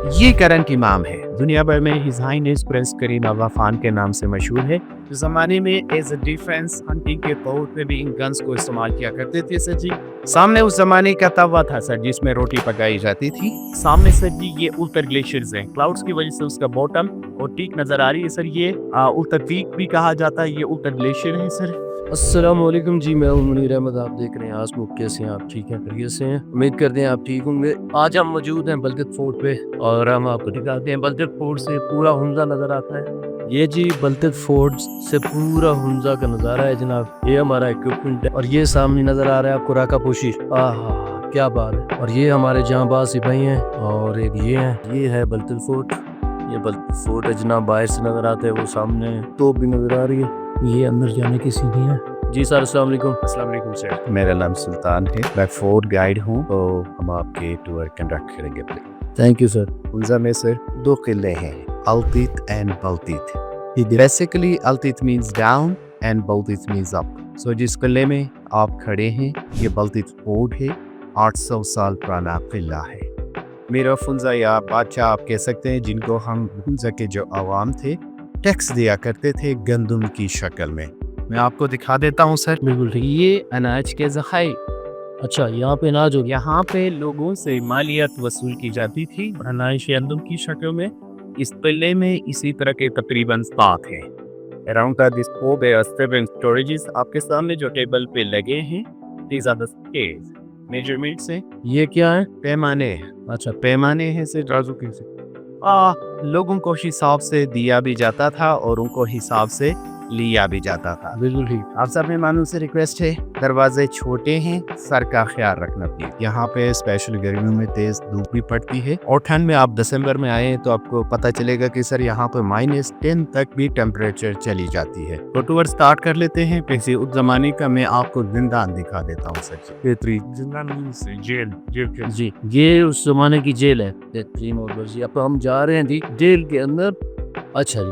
ये करंट इमाम है। दुनिया भर में हिज हाइनेस प्रिंस करीम अगा खान के नाम से मशहूर है। उस ज़माने में एज अ डिफेंस हंटिंग के तौर पे भी इन गन्स को इस्तेमाल किया करते थे सर जी। सामने उस ज़माने का तवा था सर जिसमें रोटी पकाई जाती थी। सामने सर जी ये उत्तर ग्लेशियर्स हैं। क्लाउड्स की वजह से उसका बॉटम और टीक नज़र आ रही है सर। ये उत्तर पीक भी कहा जाता है। ये उत्तर ग्लेशियर है सर। अस्सलामुअलैकुम जी, मैं हूं मुनीर अहमद। आप देख रहे हैं आसमुख। कैसे हैं आप? ठीक हैं, खैरियत से हैं? उम्मीद करते हैं आप ठीक होंगे। आज हम मौजूद हैं बलतक फोर्ट पे और हम आपको दिखाते हैं बलतक फोर्ट से पूरा हुंजा नज़र आता है। ये जी बलतक फोर्ट से पूरा हुंजा का नज़ारा है जनाब। ये हमारा इक्विपमेंट है और ये सामने नज़र आ रहा है आपको राका पोशी। आहा क्या बात है। और ये हमारे जांबाज सिपाही हैं और एक ये है, ये है बलतक फोर्ट। ये बलतक फोर्ट है जनाब, बाहर से नज़र आता है। वो सामने तोप भी नज़र आ रही है। ये अंदर जाने की सीढ़ियाँ। जी सर, अस्सलाम वालेकुम। अस्सलाम वालेकुम सर। मेरा नाम सुल्तान है। मैं फोर्ट गाइड हूँ तो हम आपके टूर कंडक्ट करेंगे please. Thank you sir. Hunza में सर दो किले हैं, Altit and Baltit. Basically Altit means down and Baltit means up. So जिस किले में आप खड़े हैं ये बल्तीत फोर्ट है। 800 साल पुराना किला है। मेरा हुंजा या बादशाह आप कह सकते हैं, जिनको हम हुंजा के जो अवाम थे टैक्स दिया करते थे गंदम की शक्ल में। मैं आपको दिखा देता हूँ सर। बिल्कुल ठीक। ये अनाज के ज़खायर। अच्छा, यहाँ पे अनाज हो। यहाँ पे लोगों से मालियत वसूल की जाती थी अनाज गंदम की शक्ल में। इस किले में इसी तरह के तकरीबन 7 हैं। अराउंड दिस 4 स्टोरेजेस आपके सामने जो टेबल पे लगे हैं, these are the scales, measurements हैं। ये क्या है? पैमाने। अच्छा, पैमाने हैं से राजू के से लोगों को हिसाब से दिया भी जाता था और उनको हिसाब से लिया भी जाता था। बिल्कुल ठीक। आप सब मेहमानों से रिक्वेस्ट है, दरवाजे छोटे हैं, सर का ख्याल रखना प्लीज। यहाँ पे स्पेशल गर्मियों में तेज धूप भी पड़ती है और ठंड में आप दिसंबर में आए तो आपको पता चलेगा कि सर यहाँ पे -10 तक भी टेम्परेचर चली जाती है। तो टूर स्टार्ट कर लेते हैं। वैसे उस जमाने का मैं आपको जिंदान दिखा देता हूँ सर जी। बेहतरीन जिंदान से जेल जी, ये उस जमाने की जेल है। बेहतरीन। और जी अब हम जा रहे हैं जी जेल के अंदर। अच्छा जी।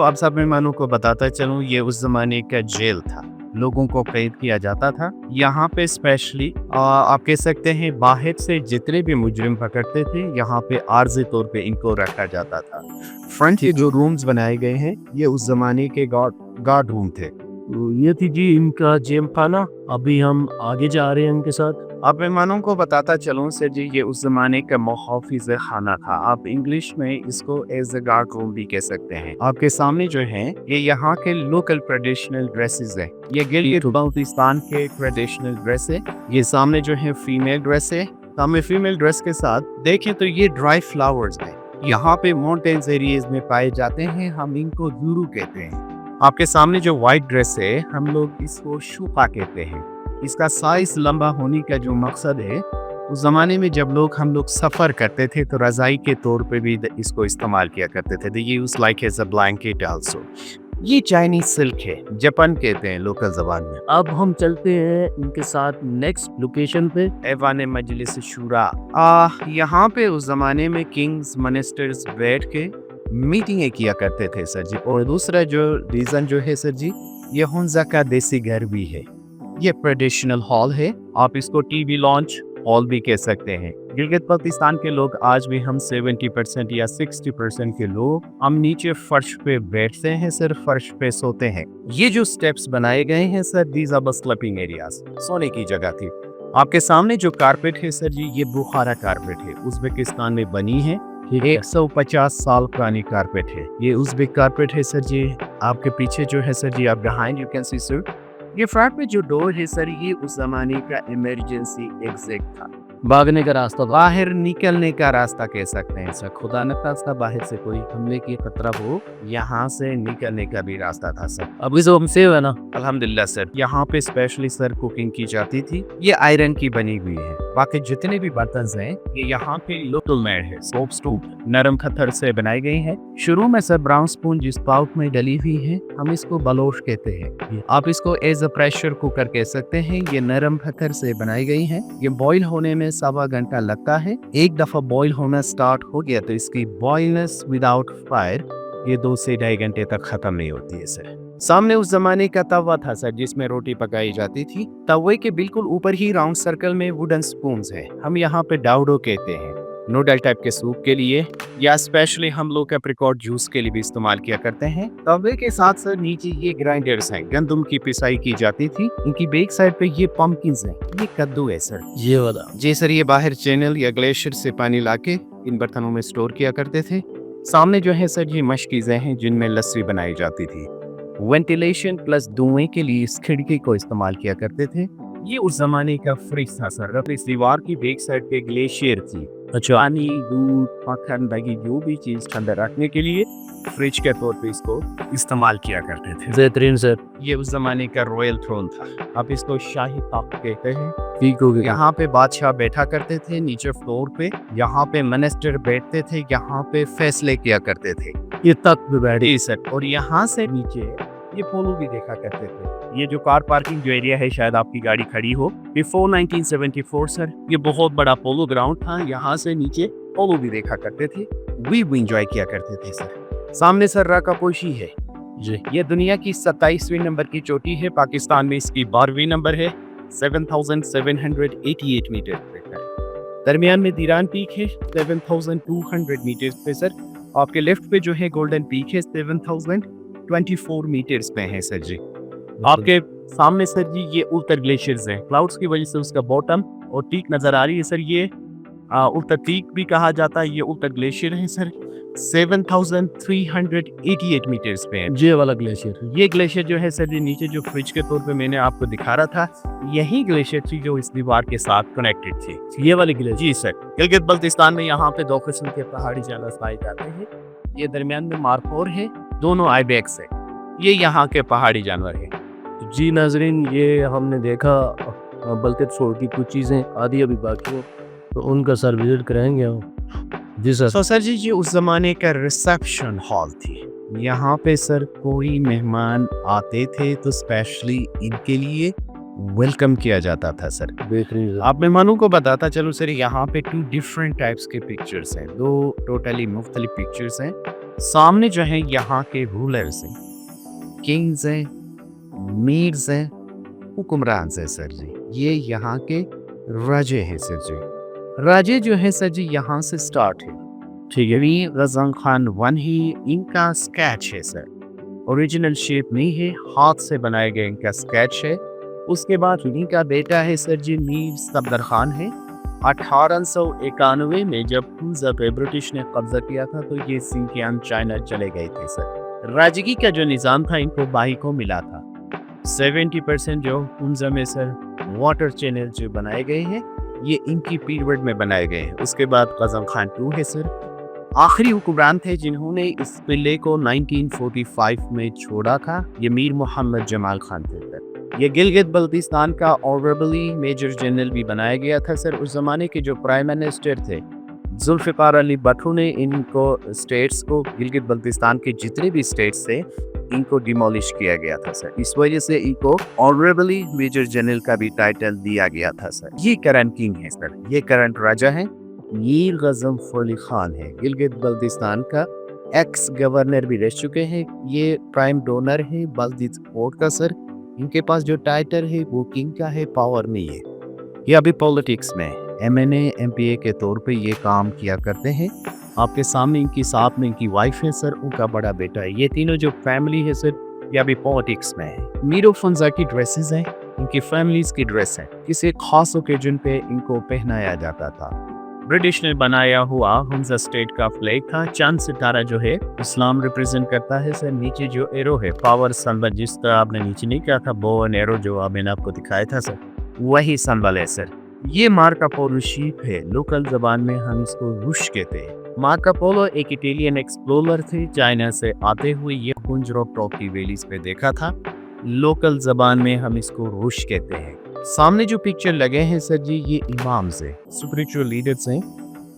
अब सब मेहमानों को बताता चलूँ, ये उस जमाने का जेल था। लोगों को कैद किया जाता था। यहाँ पे स्पेशली आप कह सकते हैं बाहर से जितने भी मुजरिम पकड़ते थे यहाँ पे आर्जी तौर पे इनको रखा जाता था। फ्रंट के जो रूम्स बनाए गए हैं ये उस जमाने के गार्ड रूम थे। तो ये थी जी इनका जेम खाना। अभी हम आगे जा रहे हैं इनके साथ। आप मेहमानों को बताता चलूं सर जी, ये उस जमाने का मुहाफिज खाना था। आप इंग्लिश में इसको एज अ गार्ड रूम भी कह सकते हैं। आपके सामने जो है ये यहाँ के लोकल ट्रेडिशनल ड्रेसेस है। ये गिलगित बाल्टिस्तान के ट्रेडिशनल ड्रेस है। ये सामने जो है फीमेल ड्रेस है। सामने फीमेल ड्रेस के साथ देखें तो ये ड्राई फ्लावर्स है। यहाँ पे माउंटेन्स एरियाज में पाए जाते हैं। हम इनको जुरू कहते हैं। आपके सामने जो व्हाइट ड्रेस है हम लोग इसको शुपा कहते हैं। इसका साइज लंबा होने का जो मकसद है, उस जमाने में जब हम लोग सफ़र करते थे तो रज़ाई के तौर पे भी इसको इस्तेमाल किया करते थे। ये use like as a blanket also. ये चाइनीज सिल्क है, जापान कहते हैं लोकल जबान में। अब हम चलते हैं इनके साथ नेक्स्ट लोकेशन पे। ऐवान मजलिस शुरा। यहाँ पे उस जमाने में किंग्स मिनिस्टर्स बैठ के मीटिंगें किया करते थे सर जी। और दूसरा जो रीज़न जो है सर जी, ये हुंजा का देसी घर भी है। ये ट्रेडिशनल हॉल है। आप इसको टीवी लॉन्च हॉल भी कह सकते हैं। गिलगित बाल्टिस्तान के लोग आज भी हम 70% या 60% के लोग हम नीचे फर्श पे बैठते हैं, सिर्फ फर्श पे सोते हैं। ये जो स्टेप्स बनाए गए हैं sir, these are sleeping areas, सोने की जगह थी। आपके सामने जो कारपेट है सर जी, ये बुखारा कारपेट है, उज़्बेकिस्तान में बनी है। 150 साल पुरानी कारपेट है। ये उज़्बेक कारपेट है सर जी। आपके पीछे जो है सर जी, आप behind you can see sir, ये फ्रंट में जो डोर है सर, ये उस जमाने का इमरजेंसी एग्जिट था। भागने का रास्ता। बाहर निकलने का रास्ता कह सकते हैं सर। खुदा न खास्ता बाहर से कोई हमले की खतरा हो, यहाँ से निकलने का भी रास्ता था सर। अभी तो हम सेव है ना? अल्हम्दुलिल्लाह सर। यहाँ पे स्पेशली सर कुकिंग की जाती थी। ये आयरन की बनी हुई है। बाकी जितने भी बर्तन हैं ये यहाँ पे लोकल मेड है। सोप स्टूप नरम पत्थर से बनाई गई है। शुरू में सर ब्राउन स्पून जिस पाउट में डली हुई है, हम इसको बलोश कहते हैं। आप इसको एज अ प्रेशर कुकर कह सकते हैं। ये नरम पत्थर से बनाई गई है। ये बॉईल होने में 1.25 घंटा लगता है। एक दफा बॉईल होना स्टार्ट हो गया तो इसकी बॉइलनेस विदाउट फायर ये 2 से 2.5 घंटे तक खत्म नहीं होती है सर। सामने उस जमाने का तवा था सर जिसमें रोटी पकाई जाती थी। तवे के बिल्कुल ऊपर ही राउंड सर्कल में वुडन स्पून्स है। हम यहाँ पे डाउडो कहते हैं। नूडल टाइप के सूप के लिए, या स्पेशली हम लोग एप्रिकॉट जूस के लिए भी इस्तेमाल किया करते हैं। तवे के साथ सर नीचे ये ग्राइंडर्स हैं, गंदम की पिसाई की जाती थी। इनकी बैक साइड पे ये पंपकिन्स हैं, ये कद्दू है सर। ये वाला जी सर, ये बाहर चैनल या ग्लेशियर से पानी लाके इन बर्तनों में स्टोर किया करते थे। सामने जो है सर ये मशकीज़ें हैं जिनमें लस्सी बनाई जाती थी। वेंटिलेशन प्लस धुएं के लिए इस खिड़की को इस्तेमाल किया करते थे। ये उस जमाने का फ्रिज था सर। इस दीवार की बैक साइड पे ग्लेशियर थी। अच्छा पानी, दूध, मक्खन, दही, जो भी चीज़ ठंडा रखने के लिए फ्रिज के तौर पे इसको इस्तेमाल किया करते थे। बेहतरीन सर। ये उस जमाने का रॉयल थ्रोन था। अब इसको शाही तख्त कहते हैं। ठीक हो गया। यहाँ पे बादशाह बैठा करते थे नीचे फ्लोर पे, यहाँ पे मिनिस्टर बैठते थे, यहाँ पे फैसले किया करते थे। ये तक पे बैठे। जी सर, और यहाँ से नीचे ये पोलो भी देखा करते थे। ये जो कार पार्किंग जो एरिया है, शायद आपकी गाड़ी खड़ी हो। बिफोर 1974 सर, ये बहुत बड़ा पोलो ग्राउंड था। यहाँ से नीचे पोलो भी देखा करते थे, वी भी इंजॉय किया करते थे सर। सामने सर राकापोशी है जी। ये दुनिया की 27वीं नंबर की चोटी है। पाकिस्तान में इसकी 12वीं नंबर है, 7,788 मीटर पे है। दरमियान में दीरान पीक है 7,200 मीटर पे सर। आपके लेफ्ट पे जो है गोल्डन पीक है 7,024 मीटर्स पे है सर जी। आपके सामने सर जी ये उत्तर ग्लेशियर्स हैं। क्लाउड्स की वजह से उसका बॉटम और पीक नजर आ रही है सर। ये उत्तर पीक भी कहा जाता है। ये उत्तर ग्लेशियर है सर, 7,388 मीटर्स पे है। ये वाला ग्लेशियर। ये ग्लेशियर जो है सर जी नीचे जो फ्रिज के तौर पे मैंने आपको दिखा रहा था, यही ग्लेशियर थी जो इस दीवार के साथ कनेक्टेड थी। ये वाली ग्लेशियर। जी सर, गिलगित बल्तिस्तान में यहाँ पे 2 किस्म के पहाड़ी जानवर पाए जाते हैं। ये दरमियान में मार्कोर है, दोनों आइबेक्स है। ये यहाँ के पहाड़ी जानवर है। जी नाजरीन, ये हमने देखा बल्कि छोड़ की कुछ चीज़ें आधी अभी बाकी हो, तो उनका सर विजिट करेंगे हम। जी सर। तो सर जी ये उस जमाने का रिसेप्शन हॉल थी। यहाँ पे सर कोई मेहमान आते थे तो स्पेशली इनके लिए वेलकम किया जाता था सर। बेहतरीन। आप मेहमानों को बताता चलो सर, यहाँ पे 2 डिफरेंट टाइप्स के पिक्चर्स हैं, 2 टोटली मुख्तलिफ पिक्चर्स हैं। सामने जो है यहाँ के रूलर्स हैं, किंग्स हैं, मीर्स हैं, हुक्मरान हैं सर जी। ये यहाँ के राजे हैं सर जी। राजे जो है सर जी यहाँ से स्टार्ट है। ठीक है, मीर गजन खान 1 ही इनका स्केच है सर। ओरिजिनल शेप नहीं है, हाथ से बनाए गए इनका स्केच है। उसके बाद इनका बेटा है सर जी मीर सफदर खान है। 1891 में जब कुंजा पे ब्रिटिश ने कब्जा किया था तो ये सिंकियान चाइना चले गए थे सर। राजगी का जो निज़ाम था इनको बाई को मिला था। 70% जो कुंजा में सर वाटर चैनल जो बनाए गए हैं ये इनकी पीरियड में बनाए गए हैं। उसके बाद गजन खान 2 है सर, आखिरी हुक्मरान थे जिन्होंने इस किले को 1945 में छोड़ा था। ये मीर मोहम्मद जमाल खान थे सर। ये गिलगित बल्तिस्तान का ऑनरेबली मेजर जनरल भी बनाया गया था सर। उस जमाने के जो प्राइम मिनिस्टर थे जुल्फ़िकार अली भट्टो ने इनको स्टेट्स को, गिलगित बल्तिस्तान के जितने भी स्टेट्स थे इनको डिमोलिश किया गया था सर। इस वजह से इनको ऑनरेबली मेजर जनरल का भी टाइटल दिया गया था सर। ये करंट किंग है सर, ये करंट राजा है, मीर गजनफर अली खान है। गिलगित बल्तिस्तान का एक्स गवर्नर भी रह चुके हैं। ये प्राइम डोनर है बल्दित पोर्ट का सर। इनके पास जो टाइटल है वो किंग का है, पावर नहीं है। ये अभी पॉलिटिक्स में MNA MPA के तौर पे ये काम किया करते हैं। आपके सामने इनकी साथ में इनकी वाइफ है सर, उनका बड़ा बेटा है। ये तीनों जो फैमिली है सर ये अभी पॉलिटिक्स में है। मीरो फंजा की ड्रेसेस हैं, इनकी फैमिलीज की ड्रेस है, किसी खास ओकेजन पे इनको पहनाया जाता था। ब्रिटिश ने बनाया हुआ हमजा स्टेट का फ्लैग था। चांद सितारा जो है इस्लाम रिप्रेजेंट करता है सर। नीचे जो एरो है पावर सिंबल, जिस तरह आपने नीचे नहीं कहा था बो एंड एरो जो मैंने आपको दिखाया था सर, वही सिंबल है सर। ये मार्को पोलो शिप है, लोकल जबान में हम इसको रुश कहते हैं। मार्को पोलो एक इटालियन एक्सप्लोरर थे, चाइना से आते हुए ये कुंजरोक टॉप की वैलीज पे देखा था। लोकल जबान में हम इसको रुश कहते हैं। सामने जो पिक्चर लगे हैं सर जी ये इमाम्स हैं, स्पिरिचुअल लीडर्स हैं।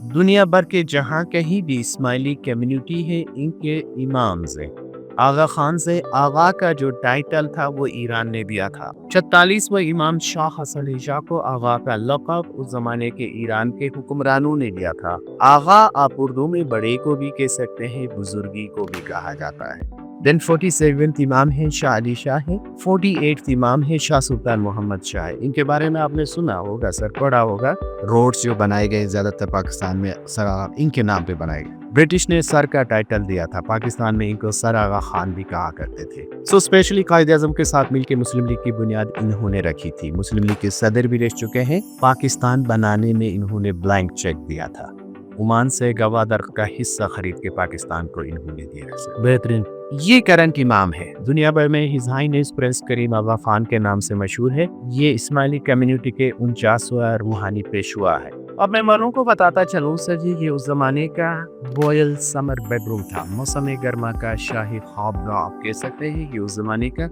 दुनिया भर के जहाँ कहीं भी इस्माइली कम्युनिटी है इनके इमाम्स हैं। आगा खान से आगा का जो टाइटल था वो ईरान ने दिया था। 44वां इमाम शाह हसन शाह को आगा का लक़ब उस जमाने के ईरान के हुक्मरानों ने दिया था। आगा आप उर्दू में बड़े को भी कह सकते हैं, बुजुर्गी को भी कहा जाता है। देन 47th इमाम है शाह अली शाह है, 48th इमाम है शाह सुल्तान मोहम्मद शाह है। इनके बारे में आपने सुना होगा सर, पढ़ा होगा। रोड्स जो बनाए गए ज़्यादातर पाकिस्तान में सर इनके नाम पे बनाए गए। ब्रिटिश ने सर का टाइटल दिया था, पाकिस्तान में इनको सर आगा खान भी कहा करते थे। सो स्पेशली कायद-ए-आज़म के साथ मिलकर मुस्लिम लीग की बुनियाद इन्होंने रखी थी। मुस्लिम लीग के सदर भी रह चुके हैं। पाकिस्तान बनाने में इन्होंने ब्लैंक चेक दिया था। ओमान से गवादर का हिस्सा खरीद के पाकिस्तान को इन्होंने दिया सर। बेहतरीन। ये करंट इमाम है, दुनिया भर में हिज हाइनेस प्रिंस करीम आगा खान के नाम से मशहूर है। ये इस्माइली कम्युनिटी के 49वां रूहानी पेशवा है। अब मैं मरों को बताता चलूँ सर जी, ये उस जमाने का रॉयल समर बेडरूम था, मौसम गर्मा का शाही ख्वाबगाह आप कह सकते हैं। ये उस जमाने का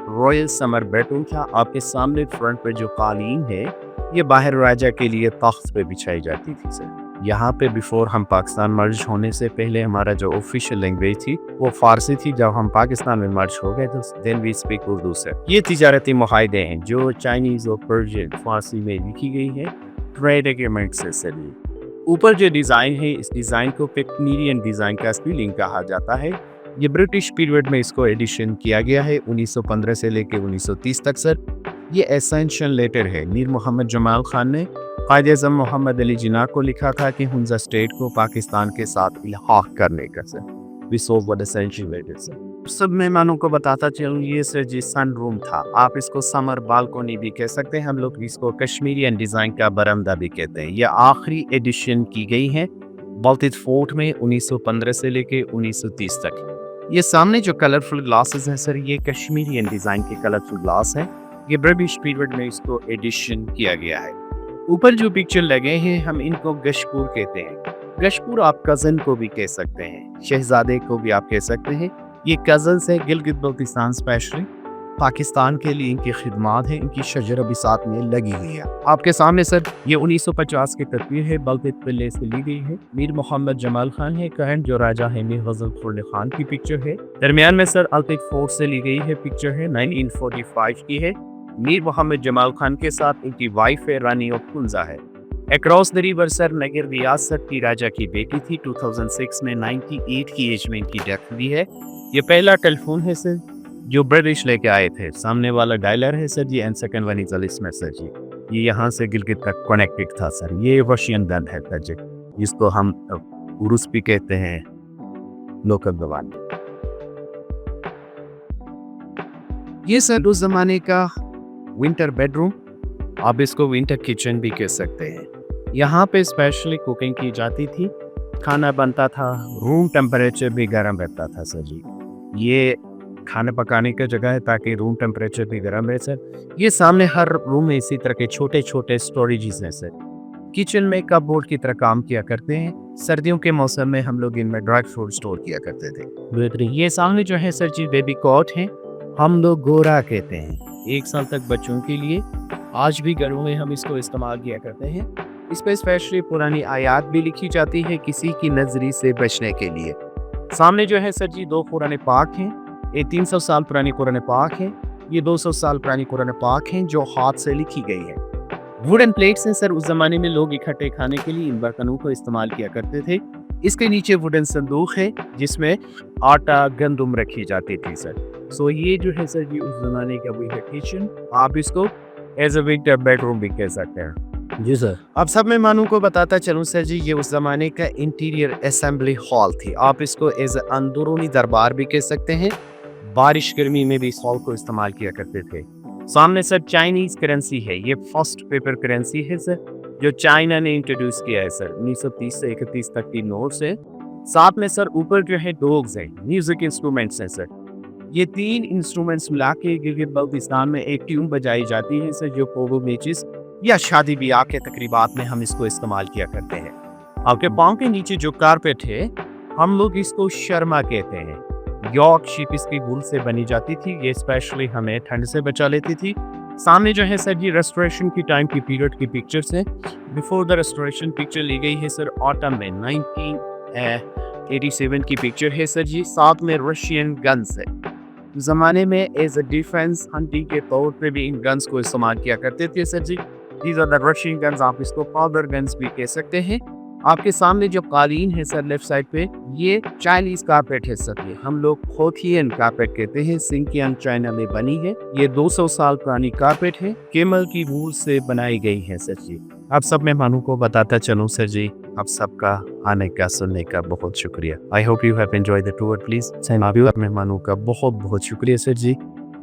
रॉयल समर बेडरूम था। आपके सामने फ्रंट पे जो कालीन है, ये बाहर राजा के लिए तख्त पे बिछाई जाती थी सर। यहाँ पे बिफोर हम पाकिस्तान मर्ज होने से पहले हमारा जो ऑफिशियल लैंग्वेज थी वो फारसी थी। जब हम पाकिस्तान में मर्ज हो गए तो then we speak Urdu sir. ये तिजारती मुआहदे हैं जो चाइनीज़ और पर्शियन फारसी में लिखी गई है, ट्रेड एग्रीमेंट से सर। ऊपर जो डिज़ाइन है, इस डिज़ाइन को कैनेडियन डिज़ाइन का स्पीलिंग कहा जाता है। ये ब्रिटिश पीरियड में इसको एडिशन किया गया है 1915 से लेकर 1930 तक सर। ये एसेंशियल लेटर है मीर मोहम्मद जमाल खान ने कायद-ए-आज़म मोहम्मद अली जिन्ना को लिखा था कि हुंजा स्टेट को पाकिस्तान के साथ इल्हाक करने का sir. We so what essential letter sir. सब मेहमानों को बताता चलूँ, ये सर जी सन रूम था। आप इसको समर बालकोनी भी कह सकते हैं, हम लोग इसको कश्मीरियन डिज़ाइन का बरामदा भी कहते हैं। यह आखिरी एडिशन की गई है बाल्टिक फोर्ट में 1915 से लेके 1930 तक। ये सामने जो कलरफुल ग्लासेस हैं सर, ये कश्मीरियन डिज़ाइन के कलरफुल ग्लास हैं। ये ब्रिटिश पीरियड में इसको एडिशन किया गया है। ऊपर जो पिक्चर लगे हैं हम इनको गशपुर कहते हैं। गशपुर आप कज़न को भी कह सकते हैं, शहजादे को भी आप कह सकते हैं। ये कज़न से गिलगित बल्तिस्तान स्पेशली पाकिस्तान के लिए इनकी खिदमात है, इनकी शजर भी साथ में लगी हुई है। आपके सामने सर ये 1950 की तस्वीर है, बल्तित किले से ली गई है। मीर मोहम्मद जमाल खान है कहन जो राजा है, मीर गजल खान की पिक्चर है। दरमियान में सर अल्तिक फोर्ट से ली गई है पिक्चर है, 1945 की है। मीर मोहम्मद जमाल खान के साथ इनकी वाइफ है रानी ऑफ कुंजा है। अक्रॉस द रिवर सर नगर रियासत की राजा की बेटी थी। 2006 में 98 की एज में इनकी डेथ हुई है। ये पहला टेलीफोन है सर जो ब्रिटिश लेके आए थे। सामने वाला डायलर है sir ji, and second one is में सर जी। ये यहाँ से गिलगित तक कनेक्टेड था सर। ये रशियन गन है सर जी, जिसको हम उरुस भी कहते हैं लोकल जबान। ये सर उस जमाने का विंटर बेडरूम, आप इसको विंटर किचन भी कह सकते हैं। यहाँ पे स्पेशली कुकिंग की जाती थी, खाना बनता था, रूम टेम्परेचर भी गर्म रहता था सर जी। ये खाना पकाने का जगह है ताकि रूम टेम्परेचर भी गर्म रहे सर। ये सामने हर रूम में इसी तरह के छोटे छोटे स्टोरेजेस हैं सर। किचन में कपबोर्ड की तरह काम किया करते हैं। सर्दियों के मौसम में हम लोग इनमें ड्राई फ्रूट स्टोर किया करते थे। बेहतरीन। ये सामने जो है सर जी बेबी कॉट है, हम लोग गोरा कहते हैं, 1 साल तक बच्चों के लिए। आज भी घरों में हम इसको इस्तेमाल किया करते हैं। इस पर स्पेशली पुरानी आयात भी लिखी जाती है किसी की नजरी से बचने के लिए। सामने जो है सर जी 2 कुरान पाक हैं। ये 300 साल पुरानी कुरान पाक है, ये 200 साल पुरानी कुरान पाक हैं जो हाथ से लिखी गई है। वुडन प्लेट्स हैं सर, उस जमाने में लोग इकट्ठे खाने के लिए इन बर्तनों को इस्तेमाल किया करते थे। इसके नीचे वुडन संदूक है जिसमें आटा गंदुम रखी जाती थी सर। सो ये जो है सर जी उस जमाने का विंटर किचन, आप इसको एज अ विंटर बेडरूम भी कह सकते हैं। जी सर। अब सब मेहमानों को बताता चलूं सर जी, ये उस जमाने का इंटीरियर असेंबली हॉल थी। आप इसको एज अंदरूनी दरबार भी कह सकते हैं। बारिश गर्मी में भी इस हॉल को इस्तेमाल किया करते थे। सामने सर चाइनीज करेंसी है, ये फर्स्ट पेपर करेंसी है सर जो चाइना ने इंट्रोड्यूस किया है सर। 1930 से 31 तक की नोट्स है। साथ में सर ऊपर जो है डॉग्स हैं, म्यूजिक इंस्ट्रूमेंट्स हैं सर। ये 3 इंस्ट्रूमेंट्स मिला के गिलगित बल्तिस्तान में एक ट्यून बजाई जाती है सर, जो पोगो मैचेस या शादी ब्याह के तकरीबात में हम इसको इस्तेमाल किया करते हैं। आपके पाँव के नीचे जो कारपेट है हम लोग इसको शर्मा कहते हैं। यॉर्क शीप इसकी वूल से बनी जाती थी, ये स्पेशली हमें ठंड से बचा लेती थी। सामने जो है सर जी रेस्टोरेशन की टाइम की पीरियड की पिक्चर्स हैं। बिफोर द रेस्टोरेशन पिक्चर ली गई है सर ऑटम में 1987 की पिक्चर है सर जी। साथ में रशियन गन्स है। ज़माने में एज अ डिफेंस हंटिंग के तौर पे भी इन गन्स को इस्तेमाल किया करते थे sir ji. These are the Russian guns, आप इसको पाउडर गन्स भी कह सकते हैं। आपके सामने जो कालीन है सर लेफ्ट साइड पे, ये चाइनीज कारपेट है सर। ये हम लोग होथियन कारपेट कहते हैं, सिंकियान चाइना में बनी है। ये 200 साल पुरानी कारपेट है, केमल की वूल से बनाई गई है सर जी। आप सब मेहमानों को बताता चलूं सर जी, आप सबका आने का सुनने का बहुत शुक्रिया। I hope you have enjoyed the tour please. आप मेहमानों का बहुत बहुत शुक्रिया सर जी।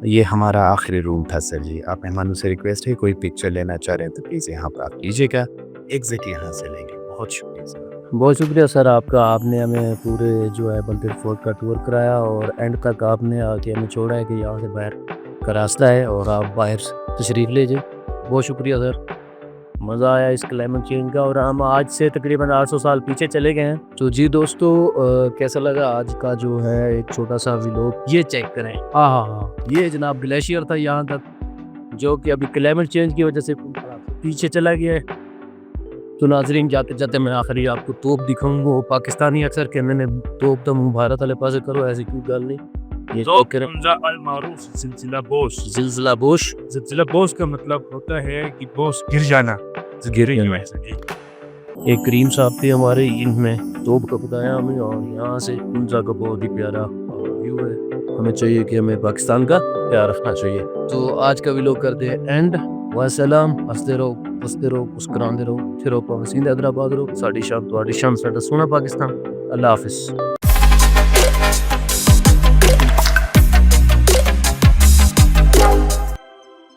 ये हमारा आखिरी रूम था सर जी। आप मेहमानों से रिक्वेस्ट है, कोई पिक्चर लेना चाह रहे हैं तो प्लीज़ यहाँ पर आप कीजिएगा। एग्जिट यहाँ से लेंगे। बहुत शुक्रिया सर। बहुत शुक्रिया सर आपका। आपने हमें पूरे जो है बलदेव फोर्ट का टूर कराया और एंड तक आपने आके हमें छोड़ा है कि यहाँ से बाहर का रास्ता है और आप बाहर तशरीफ़ ले जाए। बहुत शुक्रिया सर, मज़ा आया इस क्लाइमेट चेंज का। और हम आज से तकरीबन 800 साल पीछे चले गए हैं। तो जी दोस्तों, कैसा लगा आज का जो है एक छोटा सा व्लॉग? ये चेक करें, हाँ, ये जनाब ग्लेशियर था यहाँ तक, जो कि अभी क्लाइमेट चेंज की वजह से पीछे चला गया है। तो नाजरीन, जाते जाते मैं आखिरी आपको तोप दिखाऊंगा। वो पाकिस्तानी अक्सर कहने ने तोप तो मुँह भारत वाले पास करो, ऐसी कोई गल नहीं। ये चेक करें, जिलजिला बोश। जिलजिला बोश। जिलजिला बोश का मतलब होता है कि बोश गिर जाना, गिर जाना ऐसा जी। एक करीम साहब थे हमारे, इनमें तोप का बताया हमें, और यहाँ से उनका का बहुत ही प्यारा व्यू है। हमें चाहिए कि हमें पाकिस्तान का प्यार रखना चाहिए। तो आज का व्लॉग करते हैं एंड। वासलाम। हंसते रहो, हंसते रहो, मुस्कुराते रहो, फिर पाकिस्तान हैदराबाद रहो। साड़ी शाम, तुम्हारी शाम, साडा सोना पाकिस्तान। अल्लाह हाफिज।